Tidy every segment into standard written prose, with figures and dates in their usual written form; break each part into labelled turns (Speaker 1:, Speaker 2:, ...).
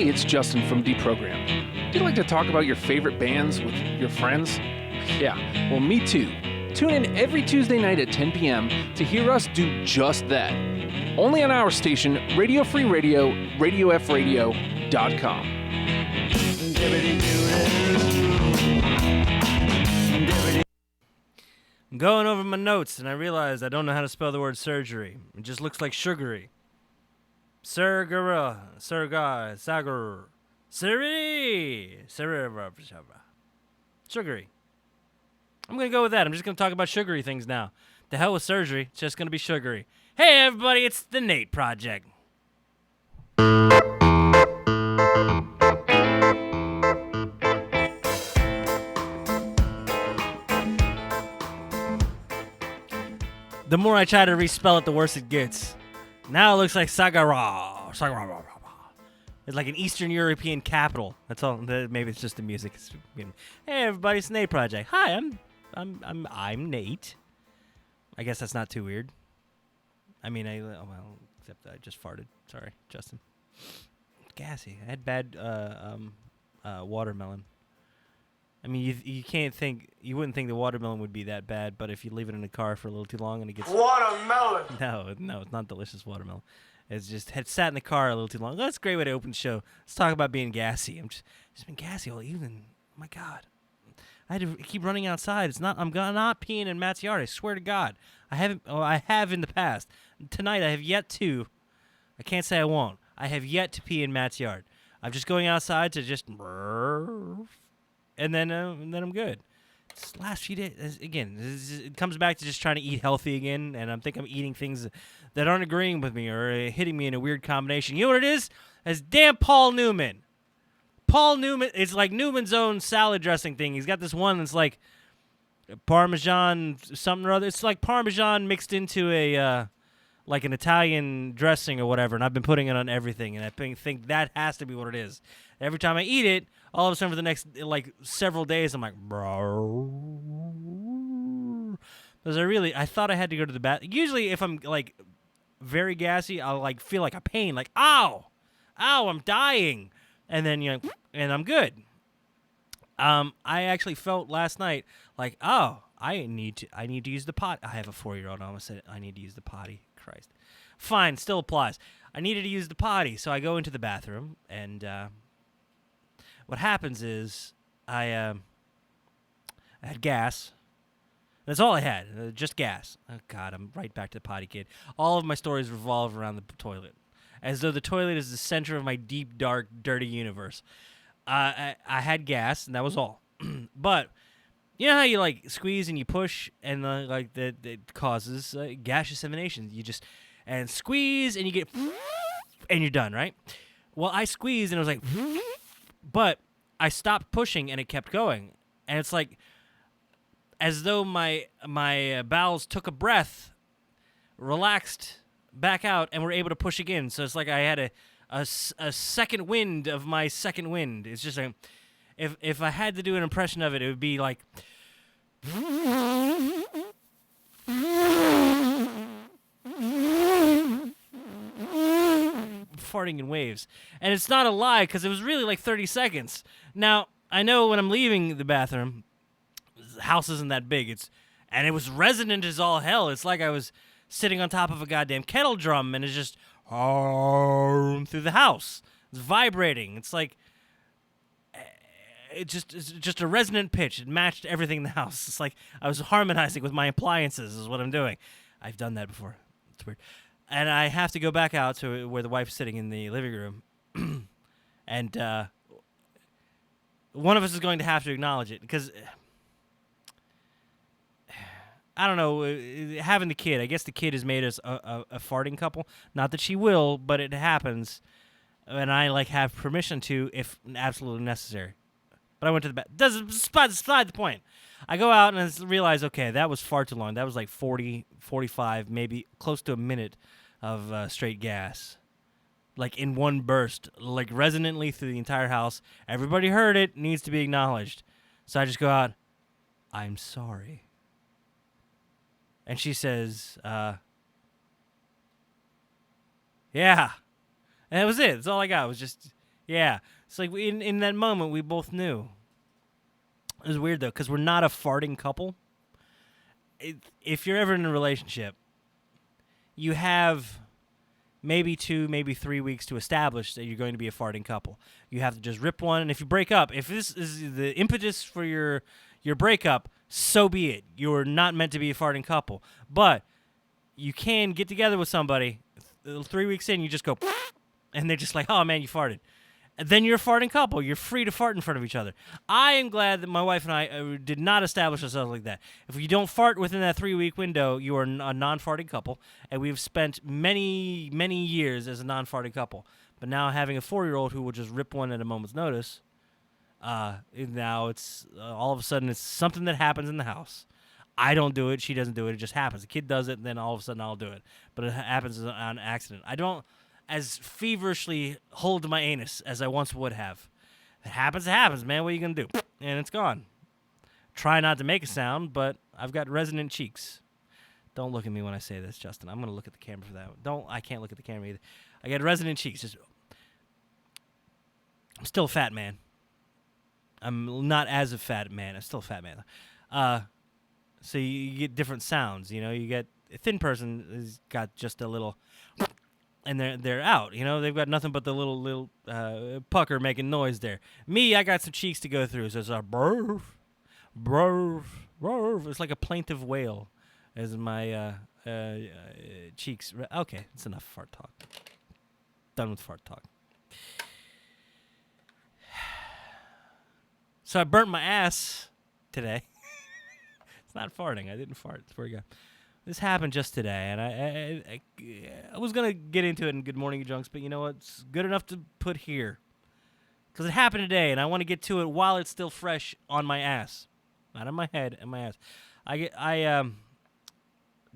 Speaker 1: Hey, it's Justin from Deprogrammed. Do you like to talk about your favorite bands with your friends? Yeah, well, me too. Tune in every Tuesday night at 10 p.m. to hear us do just that. Only on our station, Radio Free Radio, RadioFradio.com.
Speaker 2: I'm going over my notes, and I realized I don't know how to spell the word surgery. It just looks like sugary. Surgara, Surgai, Sagar, Siri, Sugary. I'm going to go with that. I'm just going to talk about sugary things now. The hell with surgery. It's just going to be sugary. Hey, everybody, it's the Nate Project. The more I try to respell it, the worse it gets. Now it looks like Sagara. It's like an Eastern European capital. That's all. Maybe it's just the music. Hey, everybody, it's the Nate Project. Hi, I'm Nate. I guess that's not too weird. I mean, except I just farted. Sorry, Justin. Gassy. I had bad watermelon. I mean, you wouldn't think the watermelon would be that bad, but if you leave it in the car for a little too long and it gets...
Speaker 3: Watermelon!
Speaker 2: No, it's not delicious watermelon. It's just had sat in the car a little too long. That's a great way to open the show. Let's talk about being gassy. I'm just been gassy all evening. Oh my God. I had to keep running outside. I'm not peeing in Matt's yard. I swear to God. I have in the past. Tonight I have yet to. I can't say I won't. I have yet to pee in Matt's yard. I'm just going outside to just... And then I'm good. This last few days, again, it comes back to just trying to eat healthy again, and I'm eating things that aren't agreeing with me or hitting me in a weird combination. You know what it is? It's damn Paul Newman. Paul Newman, it's like Newman's own salad dressing thing. He's got this one that's like Parmesan something or other. It's like Parmesan mixed into a like an Italian dressing or whatever, and I've been putting it on everything, and I think that has to be what it is. Every time I eat it, all of a sudden for the next like several days, I'm like, bro. Because I thought I had to go to the bathroom. Usually if I'm like very gassy, I'll like feel like a pain, like, ow, I'm dying. And then, and I'm good. I actually felt last night like, oh, I need to use the pot. I have a 4-year-old. I almost said I need to use the potty. Christ. Fine, still applies. I needed to use the potty, so I go into the bathroom, and what happens is I had gas. That's all I had, just gas. Oh, God, I'm right back to the potty kid. All of my stories revolve around the toilet, as though the toilet is the center of my deep, dark, dirty universe. I had gas, and that was all. But you know how you like squeeze and you push, and that causes gaseous emanation. You just and squeeze, and you get, and you're done, right? Well, I squeezed, and it was like, but I stopped pushing, and it kept going, and it's like as though my bowels took a breath, relaxed back out, and were able to push again. So it's like I had a second wind of my second wind. It's just like if I had to do an impression of it, it would be like farting in waves. And it's not a lie, because it was really like 30 seconds. Now, I know when I'm leaving the bathroom, the house isn't that big. And it was resonant as all hell. It's like I was sitting on top of a goddamn kettle drum, and it's just through the house. It's vibrating. It's like it's just a resonant pitch. It matched everything in the house. It's like I was harmonizing with my appliances is what I'm doing. I've done that before. It's weird. And I have to go back out to where the wife's sitting in the living room. And one of us is going to have to acknowledge it, because I don't know, having the kid, I guess the kid has made us a farting couple. Not that she will, but it happens. And I have permission to if absolutely necessary. But I went to the bath. Doesn't beside the point. I go out and I realize, okay, that was far too long. That was like 40, 45, maybe close to a minute of straight gas. Like in one burst, like resonantly through the entire house. Everybody heard it, needs to be acknowledged. So I just go out, I'm sorry. And she says, yeah. And that was it. That's all I got. It was just, Yeah. It's like in that moment, we both knew. It was weird, though, because we're not a farting couple. If you're ever in a relationship, you have maybe 2, maybe 3 weeks to establish that you're going to be a farting couple. You have to just rip one, and if you break up, if this is the impetus for your breakup, so be it. You're not meant to be a farting couple. But you can get together with somebody, 3 weeks in, you just go, and they're just like, oh, man, you farted. And then you're a farting couple. You're free to fart in front of each other. I am glad that my wife and I did not establish ourselves like that. If you don't fart within that 3-week window, you are a non-farting couple. And we've spent many, many years as a non-farting couple. But now having a 4-year-old who will just rip one at a moment's notice, now it's all of a sudden it's something that happens in the house. I don't do it. She doesn't do it. It just happens. The kid does it, and then all of a sudden I'll do it. But it happens on accident. I don't as feverishly hold my anus as I once would have. It happens, man. What are you going to do? And it's gone. Try not to make a sound, but I've got resonant cheeks. Don't look at me when I say this, Justin. I'm going to look at the camera for that one. I can't look at the camera either. I got resonant cheeks. I'm still a fat man. I'm not as a fat man. I'm still a fat man. So you get different sounds. You get a thin person has got just a little... And they're out, they've got nothing but the little pucker making noise there. Me, I got some cheeks to go through, so it's a brrr, brrr, brrr. It's like a plaintive wail, as my cheeks. Okay, it's enough fart talk. Done with fart talk. So I burnt my ass today. It's not farting. I didn't fart. Swear to God. This happened just today, and I was going to get into it in Good Morning Junks, but you know what? It's good enough to put here. Because it happened today, and I want to get to it while it's still fresh on my ass. Not on my head, on my ass. I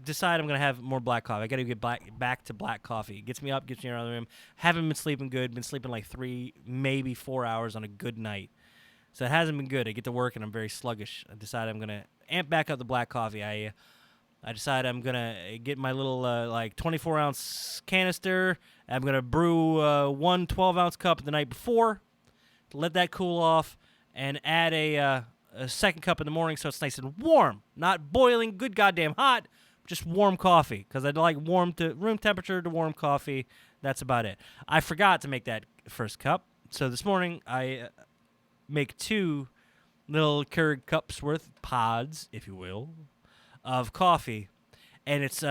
Speaker 2: decide I'm going to have more black coffee. I got to get back to black coffee. It gets me up, gets me around the room. Haven't been sleeping good. Been sleeping like 3, maybe 4 hours on a good night. So it hasn't been good. I get to work, and I'm very sluggish. I decide I'm going to amp back up the black coffee. I decide I'm going to get my little 24-ounce canister. I'm going to brew one 12-ounce cup the night before, let that cool off, and add a second cup in the morning so it's nice and warm. Not boiling, good goddamn hot, just warm coffee because I like room temperature to warm coffee. That's about it. I forgot to make that first cup. So this morning I make 2 little Keurig cups worth, pods, if you will, of coffee, and it's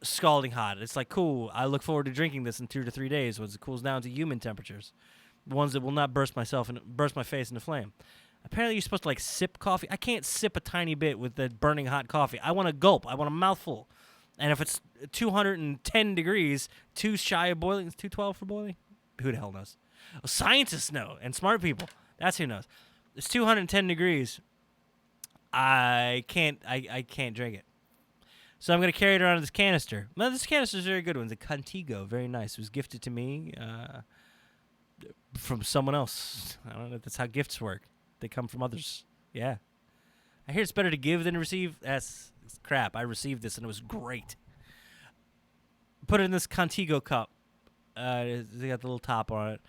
Speaker 2: scalding hot. It's like, cool, I look forward to drinking this in 2 to 3 days once it cools down to human temperatures, ones that will not burst my face into flame. Apparently you're supposed to sip coffee. I can't sip a tiny bit with the burning hot coffee. I want a gulp. I want a mouthful. And if it's 210 degrees, too shy of boiling, it's 212 for boiling? Who the hell knows? Well, scientists know, and smart people. That's who knows. It's 210 degrees. I can't drink it. So I'm going to carry it around in this canister. Now, this canister is a very good one. It's a Contigo. Very nice. It was gifted to me from someone else. I don't know if that's how gifts work. They come from others. Yeah. I hear it's better to give than to receive. That's crap. I received this, and it was great. Put it in this Contigo cup. They got the little top on it.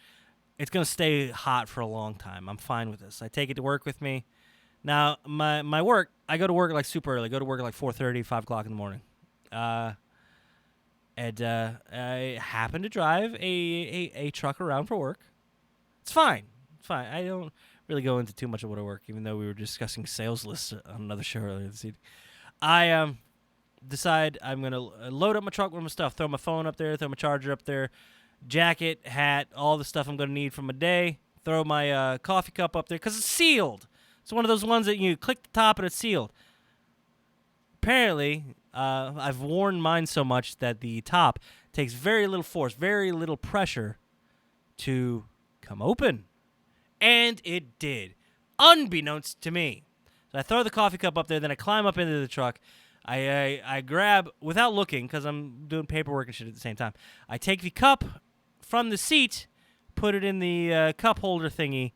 Speaker 2: It's going to stay hot for a long time. I'm fine with this. I take it to work with me. Now, my work, I go to work super early. I go to work at 4:30, 5 o'clock in the morning. And I happen to drive a truck around for work. It's fine. It's fine. I don't really go into too much of what I work, even though we were discussing sales lists on another show earlier this evening. I decide I'm going to load up my truck with my stuff, throw my phone up there, throw my charger up there, jacket, hat, all the stuff I'm going to need for my day, throw my coffee cup up there because it's sealed. It's one of those ones that you click the top and it's sealed. Apparently, I've worn mine so much that the top takes very little force, very little pressure to come open. And it did, unbeknownst to me. So I throw the coffee cup up there, then I climb up into the truck. I grab, without looking, because I'm doing paperwork and shit at the same time, I take the cup from the seat, put it in the cup holder thingy,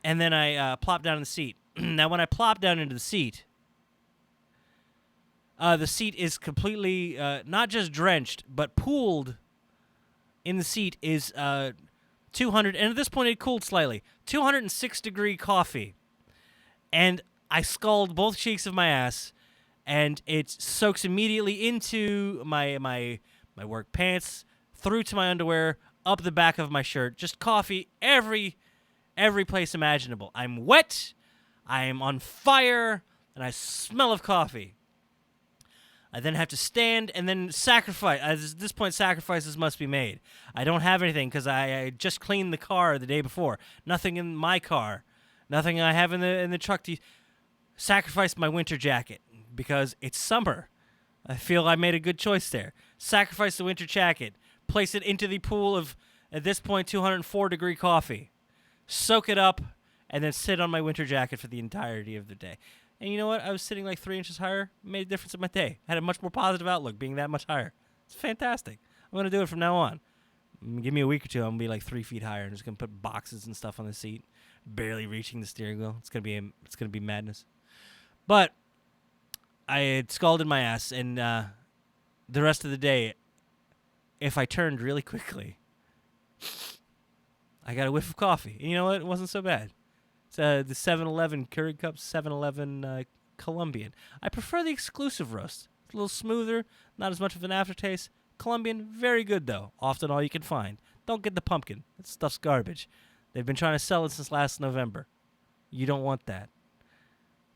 Speaker 2: and then I plop down in the seat. Now, when I plop down into the seat is completely not just drenched, but pooled in the seat is 2 200, and at this point it cooled slightly, 206-degree coffee. And I scald both cheeks of my ass, and it soaks immediately into my work pants, through to my underwear, up the back of my shirt. Just coffee every place imaginable. I'm wet, I am on fire, and I smell of coffee. I then have to stand and then sacrifice. At this point, sacrifices must be made. I don't have anything because I just cleaned the car the day before. Nothing in my car. Nothing I have in the truck to sacrifice my winter jacket because it's summer. I feel I made a good choice there. Sacrifice the winter jacket. Place it into the pool of, at this point, 204-degree coffee. Soak it up, and then sit on my winter jacket for the entirety of the day. And you know what? I was sitting like 3 inches higher. Made a difference in my day. Had a much more positive outlook being that much higher. It's fantastic. I'm going to do it from now on. Give me a week or two, I'm going to be like 3 feet higher. I'm just going to put boxes and stuff on the seat. Barely reaching the steering wheel. It's going to be madness. But I had scalded my ass, and the rest of the day, if I turned really quickly, I got a whiff of coffee. And you know what? It wasn't so bad. It's the 7-Eleven Keurig Cup 7-Eleven Colombian. I prefer the exclusive roast. It's a little smoother, not as much of an aftertaste. Colombian, very good, though. Often all you can find. Don't get the pumpkin. That stuff's garbage. They've been trying to sell it since last November. You don't want that.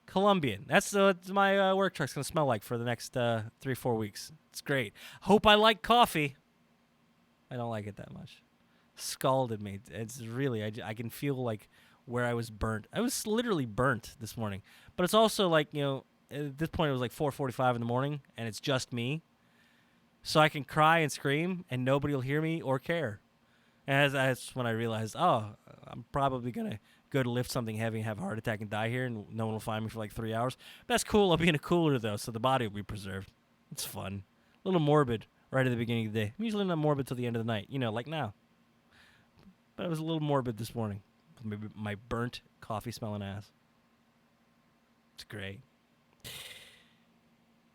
Speaker 2: Colombian. That's what my work truck's going to smell like for the next 3-4 weeks. It's great. Hope I like coffee. I don't like it that much. Scalded me. It's really, I can feel like where I was burnt. I was literally burnt this morning. But it's also like, at this point it was like 4:45 in the morning, and it's just me. So I can cry and scream, and nobody will hear me or care. And that's when I realized, I'm probably going to go to lift something heavy and have a heart attack and die here, and no one will find me for like 3 hours. But that's cool. I'll be in a cooler, though, so the body will be preserved. It's fun. A little morbid right at the beginning of the day. I'm usually not morbid till the end of the night, like now. But I was a little morbid this morning. My burnt coffee-smelling ass. It's great.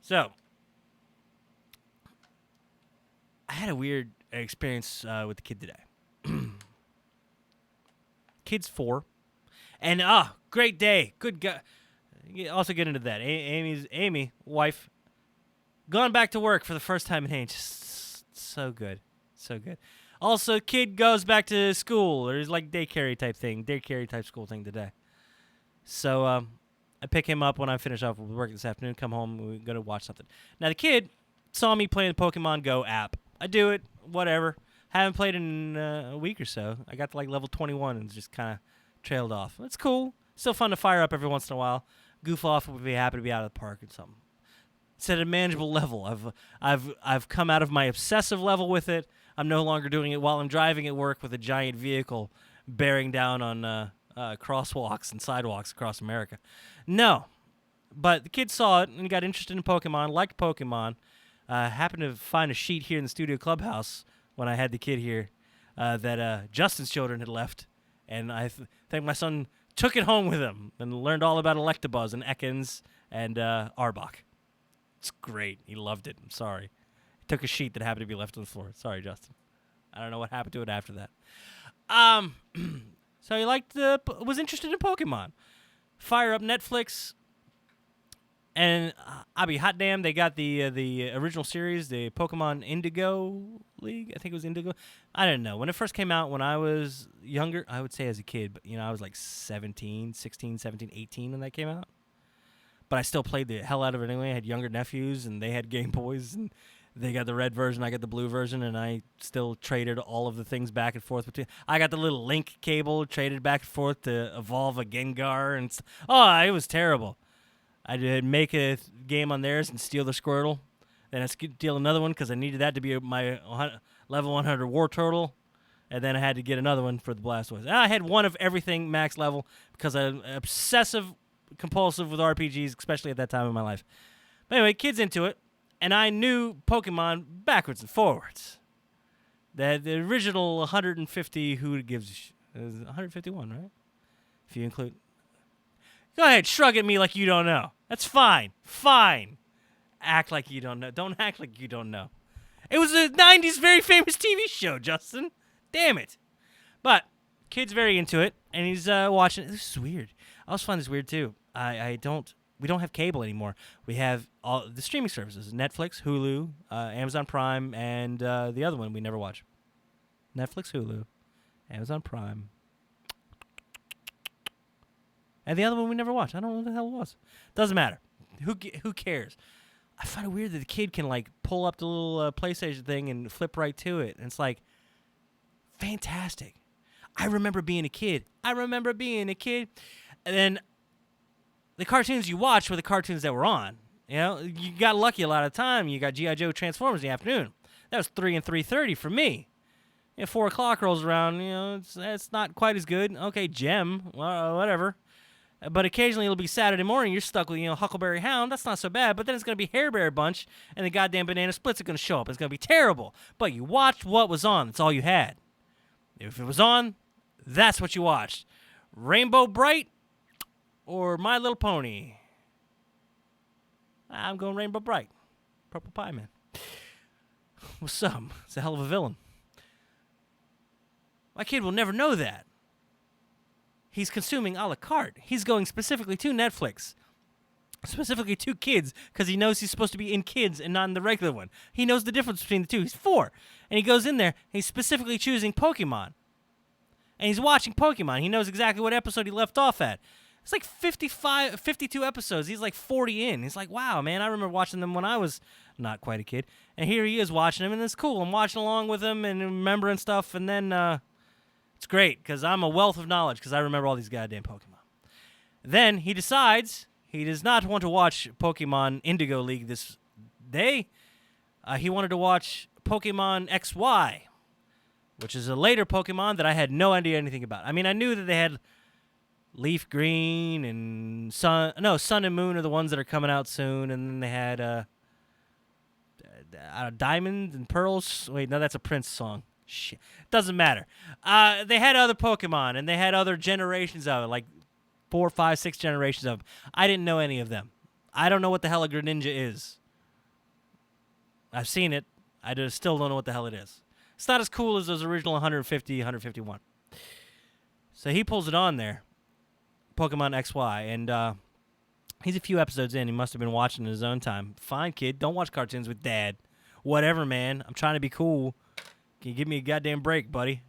Speaker 2: So, I had a weird experience with the kid today. Kid's 4. And, great day. Good guy. Also get into that. Amy, wife, gone back to work for the first time in ages. So good. So good. Also, kid goes back to school. There's like daycare type school thing today. So I pick him up when I finish off with work this afternoon, come home, we're going to watch something. Now, the kid saw me playing the Pokemon Go app. I do it, whatever. Haven't played in a week or so. I got to like level 21 and just kind of trailed off. It's cool. Still fun to fire up every once in a while. Goof off if we happen to be out of the park or something. It's at a manageable level. I've come out of my obsessive level with it. I'm no longer doing it while I'm driving at work with a giant vehicle bearing down on crosswalks and sidewalks across America. No. But the kid saw it and got interested in Pokemon, liked Pokemon. Happened to find a sheet here in the studio clubhouse when I had the kid here that Justin's children had left. And I think my son took it home with him and learned all about Electabuzz and Ekans and Arbok. It's great. He loved it. I'm sorry. He took a sheet that happened to be left on the floor. Sorry, Justin. I don't know what happened to it after that. So he was interested in Pokemon. Fire up Netflix, and I'll be hot damn. They got the original series, the Pokemon Indigo League. I think it was Indigo. I don't know. When it first came out when I was younger, I would say as a kid, but I was like 16, 17, 18 when that came out. But I still played the hell out of it anyway. I had younger nephews, and they had Game Boys, and they got the red version, I got the blue version, and I still traded all of the things back and forth between. I got the little link cable, traded back and forth to evolve a Gengar, and it was terrible. I did make a game on theirs and steal the Squirtle, then I steal another one because I needed that to be my level 100 War Turtle, and then I had to get another one for the Blastoise. And I had one of everything max level because I'm obsessive compulsive with RPGs, especially at that time in my life. But anyway, kid's into it, and I knew Pokemon backwards and forwards. The original 150, who gives 151, right? If you include. Go ahead, shrug at me like you don't know. That's fine. Fine. Act like you don't know. Don't act like you don't know. It was a 90s very famous TV show, Justin. Damn it. But kid's very into it, and he's watching it. This is weird. I also find this weird too. We don't have cable anymore. We have all the streaming services: Netflix, Hulu, Amazon Prime, and the other one we never watch. Netflix, Hulu, Amazon Prime, and the other one we never watch. I don't know what the hell it was. Doesn't matter. Who cares? I find it weird that the kid can like pull up the little PlayStation thing and flip right to it, and it's like fantastic. I remember being a kid. And then the cartoons you watched were the cartoons that were on. You know, you got lucky a lot of the time. You got G.I. Joe Transformers in the afternoon. That was 3 and 3:30 for me. 4 o'clock rolls around, it's not quite as good. Okay, Gem, whatever. But occasionally it'll be Saturday morning. You're stuck with, Huckleberry Hound. That's not so bad. But then it's going to be Hair Bear Bunch, and the goddamn Banana Splits are going to show up. It's going to be terrible. But you watched what was on. That's all you had. If it was on, that's what you watched. Rainbow Bright or My Little Pony? I'm going Rainbow Bright. Purple Pie Man. What's up? It's a hell of a villain. My kid will never know that. He's consuming a la carte. He's going specifically to Netflix. Specifically to kids, because he knows he's supposed to be in kids and not in the regular one. He knows the difference between the two. He's 4. And he goes in there, and he's specifically choosing Pokemon. And he's watching Pokemon. He knows exactly what episode he left off at. It's like 52 episodes. He's like 40 in. He's like, wow, man, I remember watching them when I was not quite a kid. And here he is watching them, and it's cool. I'm watching along with him and remembering stuff, and then it's great, because I'm a wealth of knowledge, because I remember all these goddamn Pokemon. Then he decides he does not want to watch Pokemon Indigo League this day. He wanted to watch Pokemon XY, which is a later Pokemon that I had no idea anything about. I mean, I knew that they had Leaf Green and Sun and Moon are the ones that are coming out soon, and then they had Diamond and Pearls. Wait, no, that's a Prince song. Shit. Doesn't matter. They had other Pokemon, and they had other generations of it, like 4, 5, 6 generations of them. I didn't know any of them. I don't know what the hell a Greninja is. I've seen it. I still don't know what the hell it is. It's not as cool as those original 150, 151. So he pulls it on there, Pokemon XY, and he's a few episodes in. He must have been watching in his own time. Fine, kid. Don't watch cartoons with Dad. Whatever, man. I'm trying to be cool. Can you give me a goddamn break, buddy?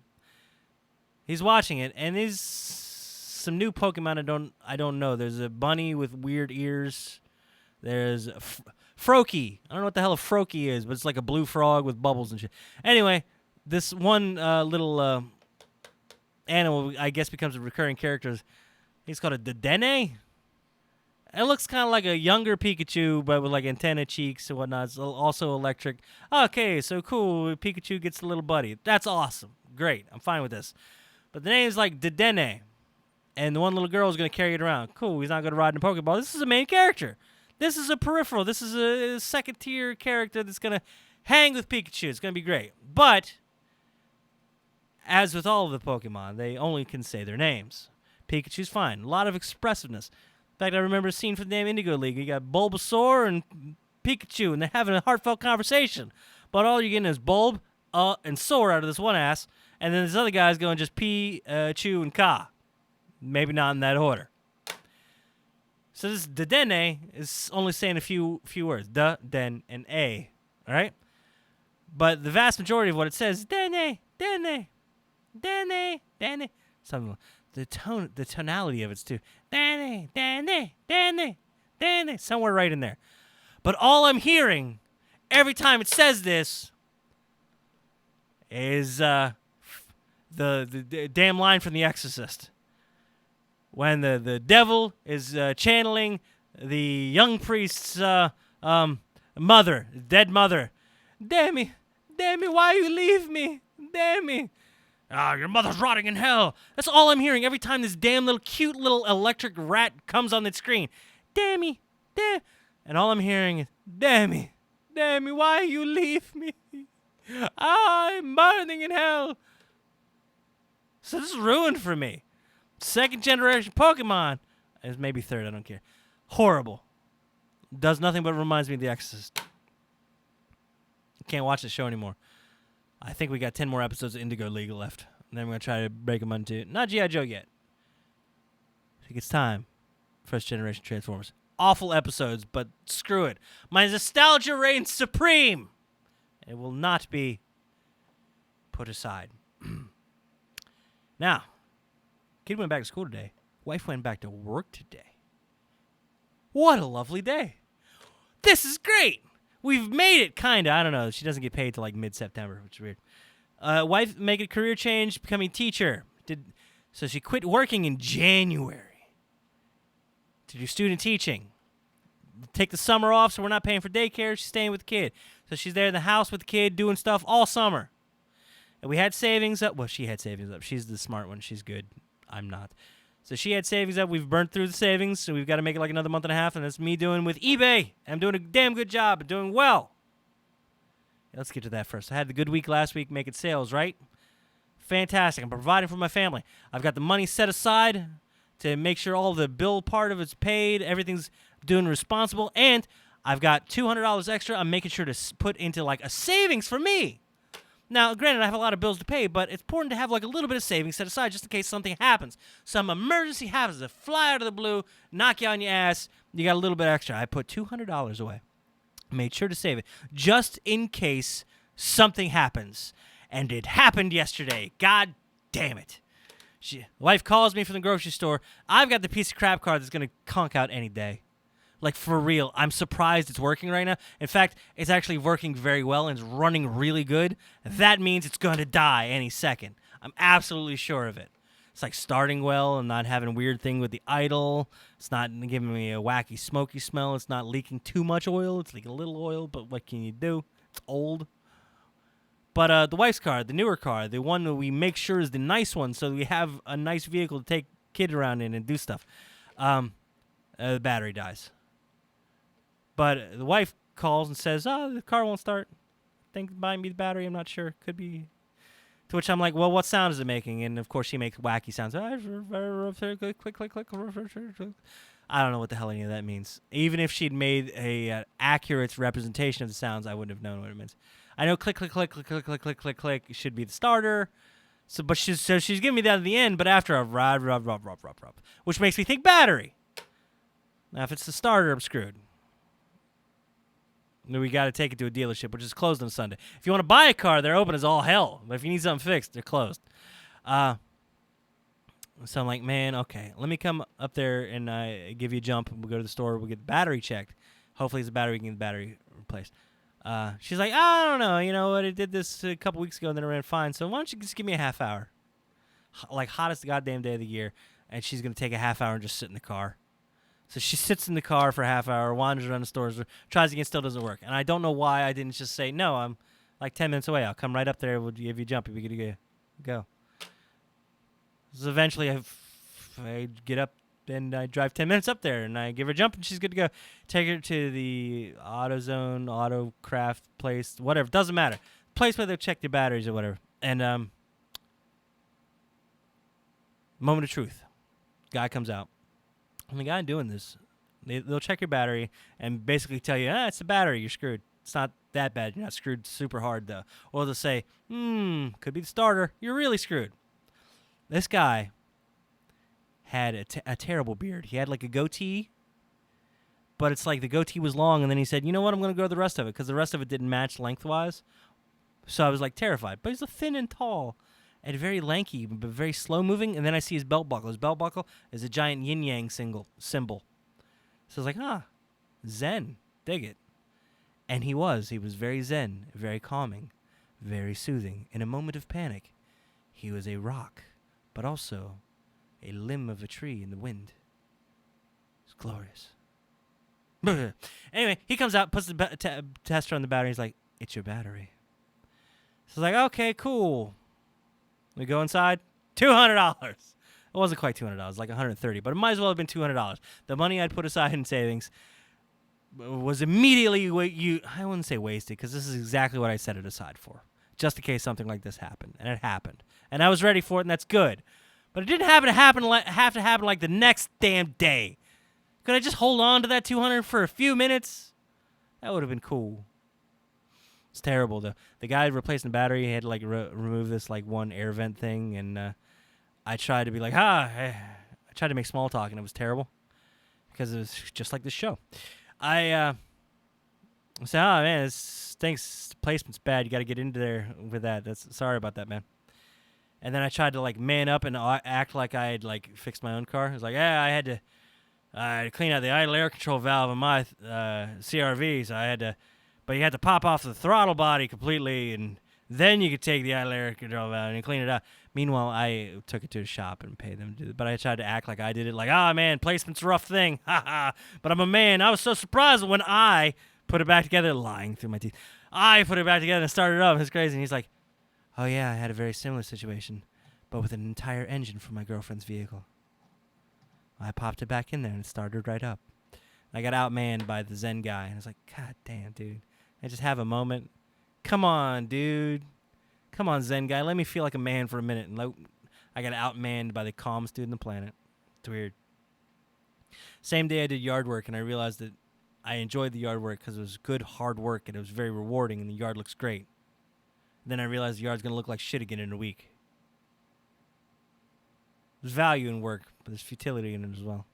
Speaker 2: He's watching it, and there's some new Pokemon I don't know. There's a bunny with weird ears. There's Froakie. I don't know what the hell a Froakie is, but it's like a blue frog with bubbles and shit. Anyway, this one little animal, I guess, becomes a recurring character. He's called a Dedenne. It looks kind of like a younger Pikachu, but with like antenna cheeks and whatnot. It's also electric. Okay, so cool. Pikachu gets a little buddy. That's awesome. Great. I'm fine with this. But the name's like Dedenne. And the one little girl is going to carry it around. Cool. He's not going to ride in a Pokeball. This is a main character. This is a peripheral. This is a second-tier character that's going to hang with Pikachu. It's going to be great. But, as with all of the Pokemon, they only can say their names. Pikachu's fine. A lot of expressiveness. In fact, I remember a scene from the damn Indigo League. You got Bulbasaur and Pikachu, and they're having a heartfelt conversation. But all you're getting is Bulb, and Soar out of this one ass, and then this other guy's going just P, Chew, and Ka. Maybe not in that order. So this Dedenne is only saying a few words. Da, den, and a. All right? But the vast majority of what it says is Denne, Denne, Denne, Denne. Something like the tonality of it's too. Denne, Denne, Denne, Denne. Somewhere right in there. But all I'm hearing every time it says this is the damn line from The Exorcist. When the devil is channeling the young priest's mother, dead mother. Damn me, why you leave me? Damn me. Your mother's rotting in hell. That's all I'm hearing every time this damn little cute little electric rat comes on the screen. Damn me, damn. And all I'm hearing is, damn me, why you leave me? I'm burning in hell. So this is ruined for me. Second generation Pokemon. It's maybe third, I don't care. Horrible. Does nothing but reminds me of The Exorcist. Can't watch the show anymore. I think we got 10 more episodes of Indigo League left. And then we're going to try to break them into, not G.I. Joe yet. I think it's time. First generation Transformers. Awful episodes, but screw it. My nostalgia reigns supreme. It will not be put aside. Now, kid went back to school today. Wife went back to work today. What a lovely day. This is great. We've made it, kind of. I don't know. She doesn't get paid till like mid-September, which is weird. Wife making a career change, becoming teacher. So she quit working in January to do student teaching. Take the summer off, so we're not paying for daycare. She's staying with the kid. So she's there in the house with the kid doing stuff all summer. And we had savings up. Well, she had savings up. She's the smart one. She's good. I'm not. So she had savings up. We've burnt through the savings, so we've got to make it like another month and a half, and that's me doing with eBay. I'm doing a damn good job. I'm doing well. Let's get to that first. I had the good week last week making sales, right? Fantastic. I'm providing for my family. I've got the money set aside to make sure all the bill part of it's paid. Everything's doing responsible. And I've got $200 extra. I'm making sure to put into like a savings for me. Now, granted, I have a lot of bills to pay, but it's important to have like a little bit of savings set aside just in case something happens. Some emergency happens, a fly out of the blue, knock you on your ass. You got a little bit extra. I put $200 away. Made sure to save it just in case something happens. And it happened yesterday. God damn it. Wife calls me from the grocery store. I've got the piece of crap car that's going to conk out any day. Like, for real. I'm surprised it's working right now. In fact, it's actually working very well and it's running really good. That means it's going to die any second. I'm absolutely sure of it. It's like starting well and not having a weird thing with the idle. It's not giving me a wacky smoky smell. It's not leaking too much oil. It's leaking a little oil, but what can you do? It's old. But the wife's car, the newer car, the one that we make sure is the nice one so we have a nice vehicle to take kid around in and do stuff, the battery dies. But the wife calls and says, the car won't start. Think buying me the battery, I'm not sure. Could be. To which I'm like, well, what sound is it making? And, of course, she makes wacky sounds. Click, click, click, click. I don't know what the hell any of that means. Even if she'd made a accurate representation of the sounds, I wouldn't have known what it meant. I know click, click, click, click, click, click, click, click, click should be the starter. So she's giving me that at the end, but after a rub, which makes me think battery. Now, if it's the starter, I'm screwed. We got to take it to a dealership, which is closed on Sunday. If you want to buy a car, they're open as all hell. But if you need something fixed, they're closed. So I'm like, man, okay. Let me come up there and give you a jump. We'll go to the store. We'll get the battery checked. Hopefully it's a battery. We can get the battery replaced. She's like, I don't know. You know what? I did this a couple weeks ago, and then it ran fine. So why don't you just give me a half hour? Like, hottest goddamn day of the year. And she's going to take a half hour and just sit in the car. So she sits in the car for a half hour, wanders around the stores, tries again, still doesn't work. And I don't know why I didn't just say, no, I'm like 10 minutes away. I'll come right up there. We'll give you a jump if you get to go. So eventually I get up and I drive 10 minutes up there and I give her a jump and she's good to go. Take her to the AutoZone, AutoCraft place, whatever. Doesn't matter. Place where they'll check your batteries or whatever. And moment of truth. Guy comes out. And the guy doing this, they'll check your battery and basically tell you, it's the battery, you're screwed. It's not that bad. You're not screwed super hard, though. Or they'll say, could be the starter. You're really screwed. This guy had a terrible beard. He had like a goatee, but it's like the goatee was long, and then he said, you know what, I'm going to grow the rest of it, because the rest of it didn't match lengthwise. So I was like terrified. But he's thin and tall. And very lanky, but very slow-moving. And then I see his belt buckle. His belt buckle is a giant yin-yang symbol. So I was like, zen. Dig it. And he was very zen, very calming, very soothing. In a moment of panic, he was a rock, but also a limb of a tree in the wind. It's glorious. Anyway, he comes out, puts the tester on the battery. He's like, it's your battery. So I was like, okay, cool. We go inside, $200. It wasn't quite $200, like $130, but it might as well have been $200. The money I'd put aside in savings was immediately, I wouldn't say wasted, because this is exactly what I set it aside for, just in case something like this happened, and it happened. And I was ready for it, and that's good. But it didn't have to happen like the next damn day. Could I just hold on to that $200 for a few minutes? That would have been cool. It's terrible. The guy replacing the battery, he had to like remove this like one air vent thing, and I tried to be like, I tried to make small talk, and it was terrible because it was just like this show. I said, oh man, this stinks. Placement's bad. You got to get into there with that. Sorry about that, man. And then I tried to like man up and act like I had like fixed my own car. I was like, yeah, I had to clean out the idle air control valve in my CRV, so I had to. But you had to pop off the throttle body completely, and then you could take the idle air control valve and clean it out. Meanwhile, I took it to the shop and paid them to do it. But I tried to act like I did it, like, man, placement's a rough thing. Ha ha. But I'm a man. I was so surprised when I put it back together, lying through my teeth. I put it back together and started it up. It's crazy. And he's like, oh, yeah, I had a very similar situation, but with an entire engine for my girlfriend's vehicle. I popped it back in there and it started right up. I got outmanned by the Zen guy. And I was like, God damn, dude. I just have a moment. Come on, dude. Come on, Zen guy. Let me feel like a man for a minute. And I got outmanned by the calmest dude on the planet. It's weird. Same day I did yard work, and I realized that I enjoyed the yard work because it was good, hard work, and it was very rewarding, and the yard looks great. Then I realized the yard's going to look like shit again in a week. There's value in work, but there's futility in it as well.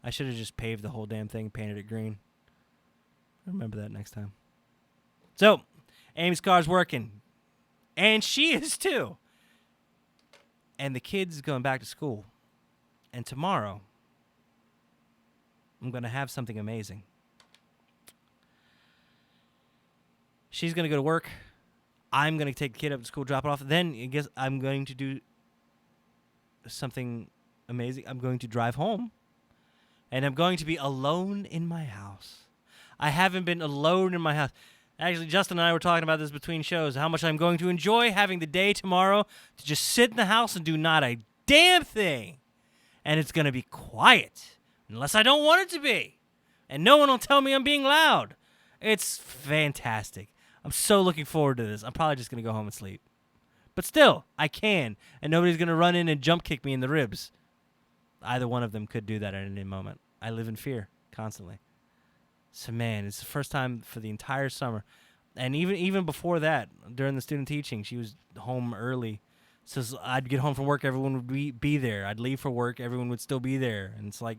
Speaker 2: I should have just paved the whole damn thing, painted it green. Remember that next time. So, Amy's car's working. And she is too. And the kid's going back to school. And tomorrow, I'm going to have something amazing. She's going to go to work. I'm going to take the kid up to school, drop it off. Then I guess I'm going to do something amazing. I'm going to drive home. And I'm going to be alone in my house. I haven't been alone in my house. Actually, Justin and I were talking about this between shows, how much I'm going to enjoy having the day tomorrow to just sit in the house and do not a damn thing. And it's going to be quiet, unless I don't want it to be. And no one will tell me I'm being loud. It's fantastic. I'm so looking forward to this. I'm probably just going to go home and sleep. But still, I can. And nobody's going to run in and jump kick me in the ribs. Either one of them could do that at any moment. I live in fear constantly. So, man, it's the first time for the entire summer. And even before that, during the student teaching, she was home early. So I'd get home from work, everyone would be there. I'd leave for work, everyone would still be there. And it's like,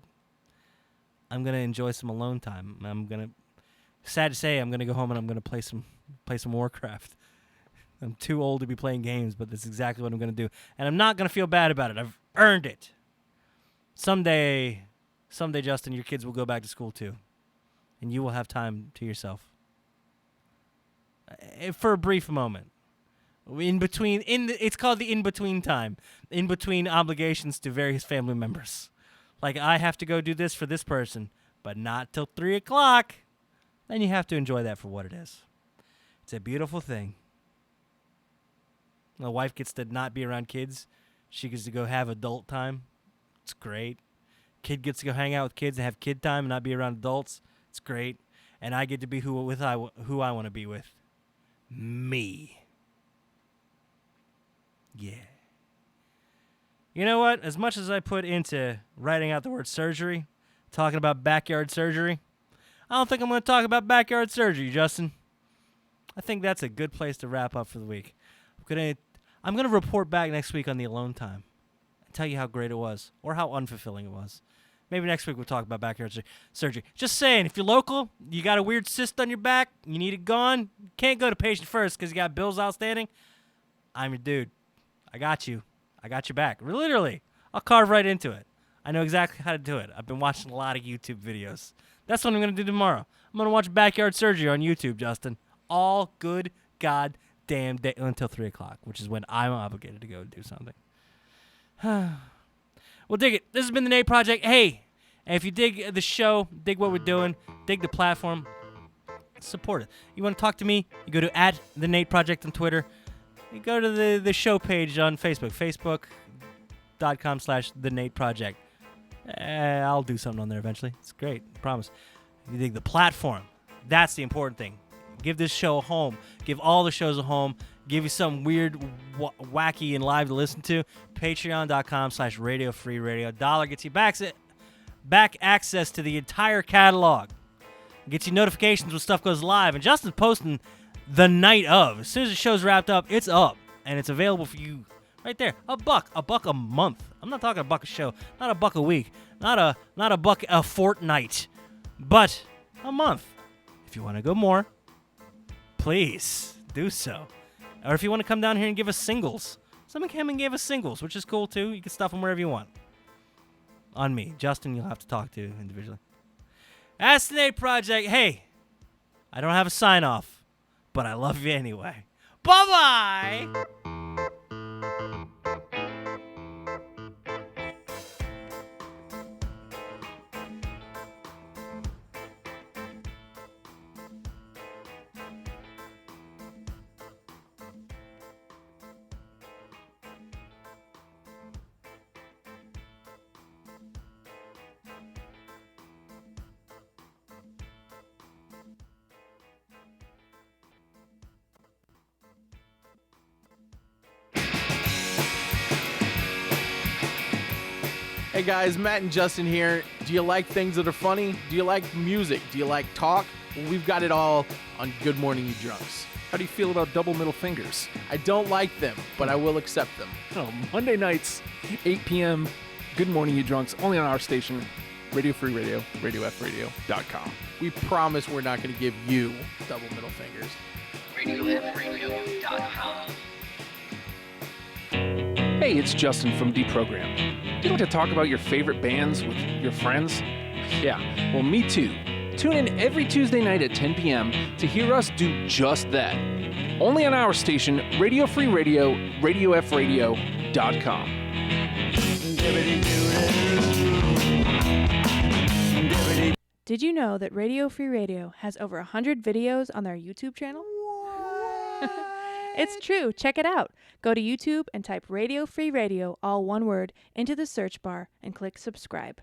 Speaker 2: I'm going to enjoy some alone time. Sad to say, I'm going to go home and I'm going to play some Warcraft. I'm too old to be playing games, but that's exactly what I'm going to do. And I'm not going to feel bad about it. I've earned it. Someday, Justin, your kids will go back to school too. And you will have time to yourself. For a brief moment. It's called the in-between time. In between obligations to various family members. Like, I have to go do this for this person, but not till 3 o'clock. Then you have to enjoy that for what it is. It's a beautiful thing. The wife gets to not be around kids. She gets to go have adult time. It's great. Kid gets to go hang out with kids and have kid time and not be around adults. It's great. And I get to be who I want to be with. Me. Yeah. You know what? As much as I put into writing out the word surgery, talking about backyard surgery, I don't think I'm going to talk about backyard surgery, Justin. I think that's a good place to wrap up for the week. I'm going to report back next week on the alone time and tell you how great it was or how unfulfilling it was. Maybe next week we'll talk about backyard surgery. Just saying, if you're local, you got a weird cyst on your back, you need it gone, can't go to patient first because you got bills outstanding, I'm your dude. I got you. I got your back. Literally. I'll carve right into it. I know exactly how to do it. I've been watching a lot of YouTube videos. That's what I'm going to do tomorrow. I'm going to watch backyard surgery on YouTube, Justin. All good goddamn day until 3 o'clock, which is when I'm obligated to go do something. Well, dig it. This has been The Nate Project. Hey, if you dig the show, dig what we're doing, dig the platform, support it. You want to talk to me, you go to @The Nate Project on Twitter. You go to the show page on Facebook, facebook.com/The Nate Project. I'll do something on there eventually. It's great. I promise. You dig the platform. That's the important thing. Give this show a home. Give all the shows a home. Give you something weird, wacky, and live to listen to. Patreon.com/Radio Free Radio. $1 gets you back access to the entire catalog. Gets you notifications when stuff goes live. And Justin's posting the night of. As soon as the show's wrapped up, it's up, and it's available for you right there. $1, $1 a month. I'm not talking $1 a show, not $1 a week, not a $1 a fortnight, but a month. If you want to go more, please do so. Or if you want to come down here and give us singles. Someone came and gave us singles, which is cool too. You can stuff them wherever you want. On me. Justin, you'll have to talk to individually. Ask the Nate Project. Hey, I don't have a sign off, but I love you anyway. Bye-bye!
Speaker 3: Hey guys, Matt and Justin here. Do you like things that are funny? Do you like music? Do you like talk? Well, we've got it all on Good Morning You Drunks.
Speaker 1: How do you feel about double middle fingers?
Speaker 3: I don't like them, but I will accept them.
Speaker 1: Oh, Monday nights, 8 p.m. Good Morning You Drunks, only on our station, Radio Free Radio, RadioFradio.com.
Speaker 3: We promise we're not going to give you double middle fingers.
Speaker 4: RadioFradio.com.
Speaker 1: Hey, it's Justin from Deprogram. Do you like to talk about your favorite bands with your friends? Yeah, well, me too. Tune in every Tuesday night at 10 p.m. to hear us do just that. Only on our station, Radio Free Radio, RadioFradio.com.
Speaker 5: Did you know that Radio Free Radio has over 100 videos on their YouTube channel? It's true. Check it out. Go to YouTube and type Radio Free Radio, all one word, into the search bar and click subscribe.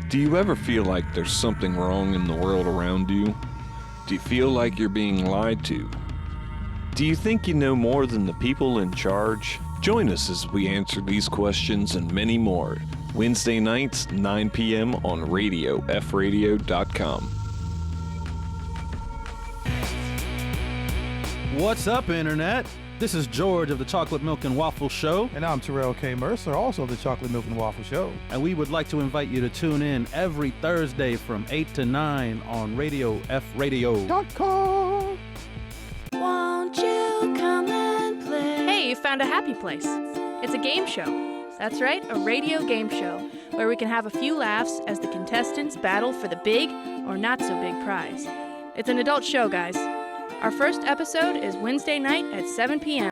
Speaker 6: Do you ever feel like there's something wrong in the world around you? Do you feel like you're being lied to? Do you think you know more than the people in charge? Join us as we answer these questions and many more. Wednesday nights, 9 p.m. on RadioFradio.com.
Speaker 7: What's up, Internet? This is George of the Chocolate Milk and Waffle Show.
Speaker 8: And I'm Terrell K. Mercer, also of the Chocolate Milk and Waffle Show.
Speaker 7: And we would like to invite you to tune in every Thursday from 8 to 9 on RadioFradio.com.
Speaker 5: Won't you come and play? Hey, you found a happy place. It's a game show. That's right, a radio game show where we can have a few laughs as the contestants battle for the big or not so big prize. It's an adult show, guys. Our first episode is Wednesday night at 7 p.m.